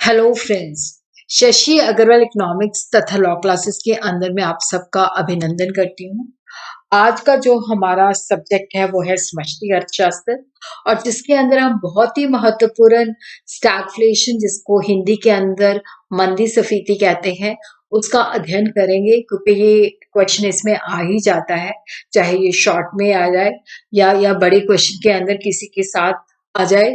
Hello friends. Shashi Agarwal economics तथा law classes के अंदर में आप सबका अभिनंदन करती हूँ। आज का जो हमारा सब्जेक्ट है वो है समष्टि अर्थशास्त्र, और जिसके अंदर हम बहुत ही महत्वपूर्ण स्टैगफ्लेशन, जिसको हिंदी के अंदर मंदी स्फीति कहते हैं, उसका अध्ययन करेंगे, क्योंकि ये क्वेश्चन इसमें आ ही जाता है, चाहे ये शॉर्ट में आ जाए या बड़े क्वेश्चन के अंदर किसी के साथ आ जाए।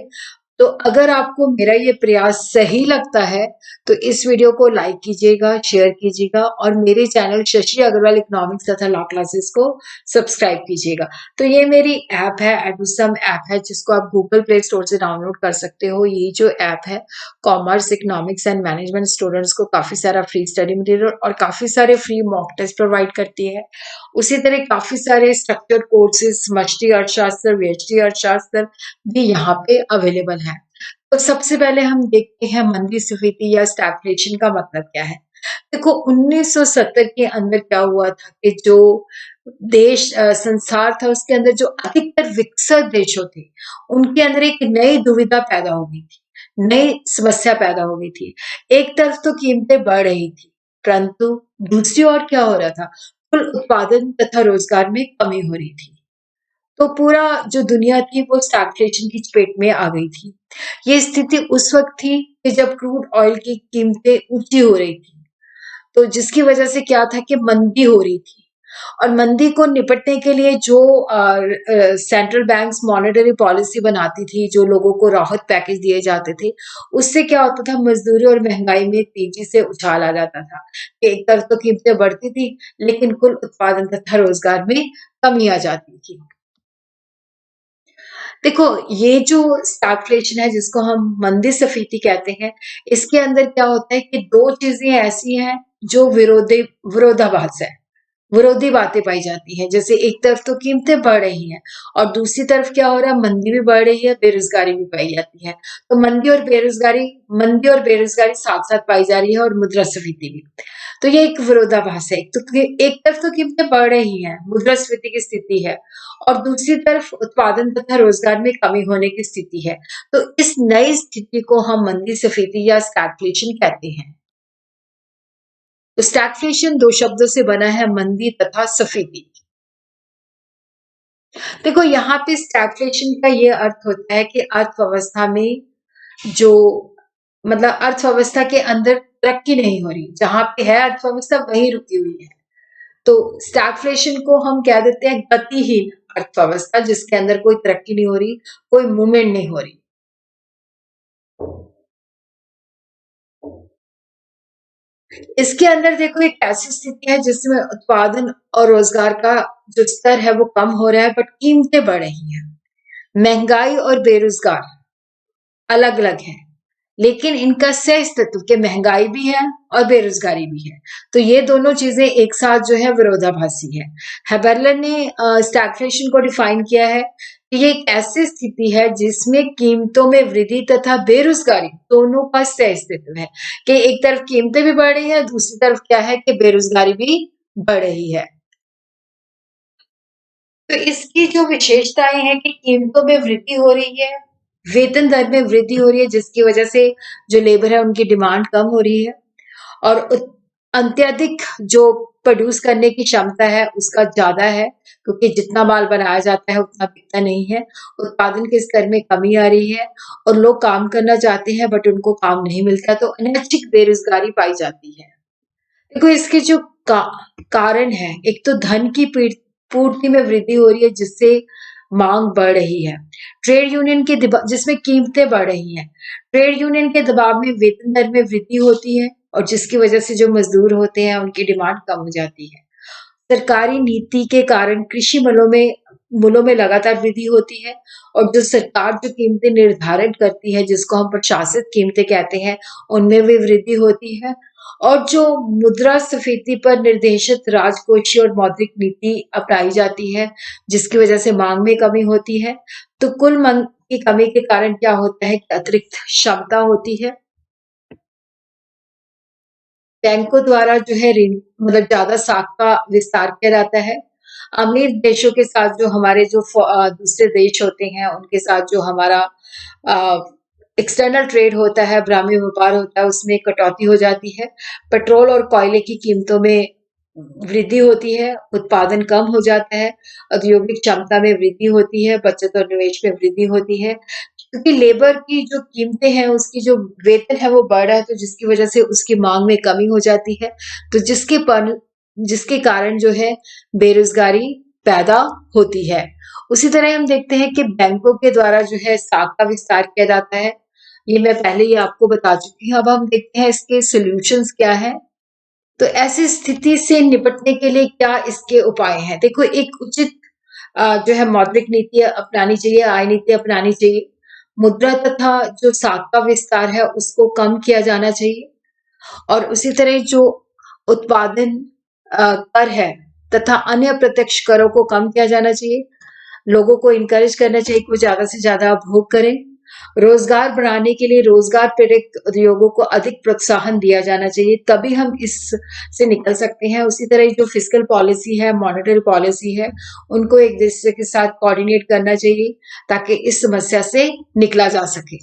तो अगर आपको मेरा ये प्रयास सही लगता है तो इस वीडियो को लाइक कीजिएगा, शेयर कीजिएगा, और मेरे चैनल शशि अग्रवाल इकोनॉमिक्स तथा लॉ क्लासेस को सब्सक्राइब कीजिएगा। तो ये मेरी ऐप है, एडुसम ऐप है, जिसको आप गूगल प्ले स्टोर से डाउनलोड कर सकते हो। ये जो ऐप है, commerce, economics and management students को काफी सारा फ्री स्टडी मटेरियल और काफी सारे फ्री मॉक टेस्ट प्रोवाइड करती है। उसी तरह काफी सारे स्ट्रक्चर्ड कोर्सेज, समष्टि अर्थशास्त्र, व्यष्टि अर्थशास्त्र भी यहाँ पे अवेलेबल है। तो सबसे पहले हम देखते हैं मंदी स्फीति या स्टैग्फ्लेशन का मतलब क्या है। देखो, 1970 के अंदर क्या हुआ था कि जो संसार था, उसके अंदर जो अधिकतर विकसित देशों थे, उनके अंदर एक नई दुविधा पैदा हो गई थी, नई समस्या पैदा हो गई थी। एक तरफ तो कीमतें बढ़ रही थी, परंतु दूसरी ओर क्या हो रहा था, कुल उत्पादन तथा रोजगार में कमी हो रही थी। तो पूरा जो दुनिया थी वो स्टैग्फ्लेशन की चपेट में आ गई थी। ये स्थिति उस वक्त थी कि जब क्रूड ऑयल की कीमतें ऊंची हो रही थी, तो जिसकी वजह से क्या था कि मंदी हो रही थी। और मंदी को निपटने के लिए जो सेंट्रल बैंक्स मॉनेटरी पॉलिसी बनाती थी, जो लोगों को राहत पैकेज दिए जाते थे, उससे क्या होता था, मजदूरी और महंगाई में तेजी से उछाल आ जाता था कि एक तरफ तो कीमतें बढ़ती थी, लेकिन कुल उत्पादन तथा रोजगार में कमी आ जाती थी। देखो, ये जो स्टैग्फ्लेशन है, जिसको हम मंदी स्फीति कहते हैं, इसके अंदर क्या होता है कि दो चीजें ऐसी हैं जो विरोधाभास है, विरोधी बातें पाई जाती हैं। जैसे एक तरफ तो कीमतें बढ़ रही हैं और दूसरी तरफ क्या हो रहा है, मंदी भी बढ़ रही है, बेरोजगारी भी पाई जाती है। तो मंदी और बेरोजगारी साथ साथ पाई जा रही है, और मुद्रास्फीति भी। तो ये एक विरोधाभास है। एक तरफ तो कीमतें बढ़ रही हैं, मुद्रास्फीति की स्थिति है, और दूसरी तरफ उत्पादन तथा रोजगार में कमी होने की स्थिति है। तो इस नई स्थिति को हम मंदी स्फीति या स्टैग्फ्लेशन कहते हैं। तो स्टैग्फ्लेशन दो शब्दों से बना है, मंदी तथा स्फीति। देखो, यहाँ पे स्टैग्फ्लेशन का ये अर्थ होता है कि अर्थव्यवस्था में जो मतलब अर्थव्यवस्था के अंदर तरक्की नहीं हो रही, जहां पे है अर्थव्यवस्था वहीं रुकी हुई है। तो स्टैग्फ्लेशन को हम कह देते हैं गतिहीन अर्थव्यवस्था, जिसके अंदर कोई तरक्की नहीं हो रही, कोई मूवमेंट नहीं हो रही। इसके अंदर देखो, एक ऐसी स्थिति है जिसमें उत्पादन और रोजगार का जो स्तर है वो कम हो रहा है, बट कीमतें बढ़ रही हैं। महंगाई और बेरोजगार अलग अलग है, लेकिन इनका सह अस्तित्व के महंगाई भी है और बेरोजगारी भी है। तो ये दोनों चीजें एक साथ जो है विरोधाभासी है। हेबरलर ने स्टैग्फ्लेशन को डिफाइन किया है कि ये एक ऐसी स्थिति है जिसमें कीमतों में वृद्धि तथा बेरोजगारी दोनों का सह अस्तित्व है, कि एक तरफ कीमतें भी बढ़ रही है, दूसरी तरफ क्या है कि बेरोजगारी भी बढ़ रही है। तो इसकी जो विशेषताएं हैं कि कीमतों में वृद्धि हो रही है, वेतन दर में वृद्धि हो रही है, जिसकी वजह से जो लेबर है उनकी डिमांड कम हो रही है, और अत्यधिक जो प्रोड्यूस करने की क्षमता है उसका ज्यादा है, क्योंकि जितना माल बनाया जाता है उतना बिकता नहीं है। उत्पादन के स्तर में कमी आ रही है, और लोग काम करना चाहते हैं बट उनको काम नहीं मिलता, तो अनैच्छिक बेरोजगारी पाई जाती है। देखो, इसके जो कारण है, एक तो धन की पूर्ति में वृद्धि हो रही है, जिससे मांग बढ़ रही है। ट्रेड यूनियन के जिसमें कीमतें बढ़ रही हैं। ट्रेड यूनियन के दबाव में वेतन दर में वृद्धि होती है, और जिसकी वजह से जो मजदूर होते हैं उनकी डिमांड कम हो जाती है। सरकारी नीति के कारण कृषि मूल्यों में लगातार वृद्धि होती है, और जो सरकार जो कीमतें निर्धारित करती है, जिसको हम प्रशासित कीमतें कहते हैं, उनमें भी वृद्धि होती है। और जो मुद्रास्फीति पर निर्देशित राजकोषीय और मौद्रिक नीति अपनाई जाती है, जिसकी वजह से मांग में कमी होती है। तो कुल मांग की कमी के कारण क्या होता है कि अतिरिक्त क्षमता होती है, बैंकों द्वारा जो है ऋण ज्यादा साख का विस्तार किया जाता है। अमीर देशों के साथ जो हमारे जो दूसरे देश होते हैं, उनके साथ जो हमारा एक्सटर्नल ट्रेड होता है, ब्राह्मी व्यापार होता है, उसमें कटौती हो जाती है। पेट्रोल और कोयले की कीमतों में वृद्धि होती है, उत्पादन कम हो जाता है, औद्योगिक क्षमता में वृद्धि होती है, बचत और निवेश में वृद्धि होती है। क्योंकि लेबर की जो कीमतें हैं, उसकी जो वेतन है वो बढ़ रहा है, तो जिसकी वजह से उसकी मांग में कमी हो जाती है। तो जिसके कारण जो है बेरोजगारी पैदा होती है। उसी तरह हम देखते हैं कि बैंकों के द्वारा जो है साख का विस्तार किया जाता है। ये मैं पहले ही आपको बता चुकी हूँ। अब हम देखते हैं इसके सॉल्यूशंस क्या हैं। तो ऐसी स्थिति से निपटने के लिए क्या इसके उपाय हैं? देखो, एक उचित जो है मौद्रिक नीति अपनानी चाहिए, आय नीति अपनानी चाहिए। मुद्रा तथा जो साख का विस्तार है उसको कम किया जाना चाहिए, और उसी तरह जो उत्पादन कर है तथा अन्य प्रत्यक्ष करों को कम किया जाना चाहिए। लोगों को इनकरेज करना चाहिए कि वो ज़्यादा से ज़्यादा उपभोग करें। रोज़गार बढ़ाने के लिए रोज़गार प्रेरक उद्योगों को अधिक प्रोत्साहन दिया जाना चाहिए, तभी हम इस से निकल सकते हैं। उसी तरह जो फिस्कल पॉलिसी है, मॉनेटरी पॉलिसी है, उनको एक दूसरे के साथ कोऑर्डिनेट करना चाहिए ताकि इस समस्या से निकला जा सके।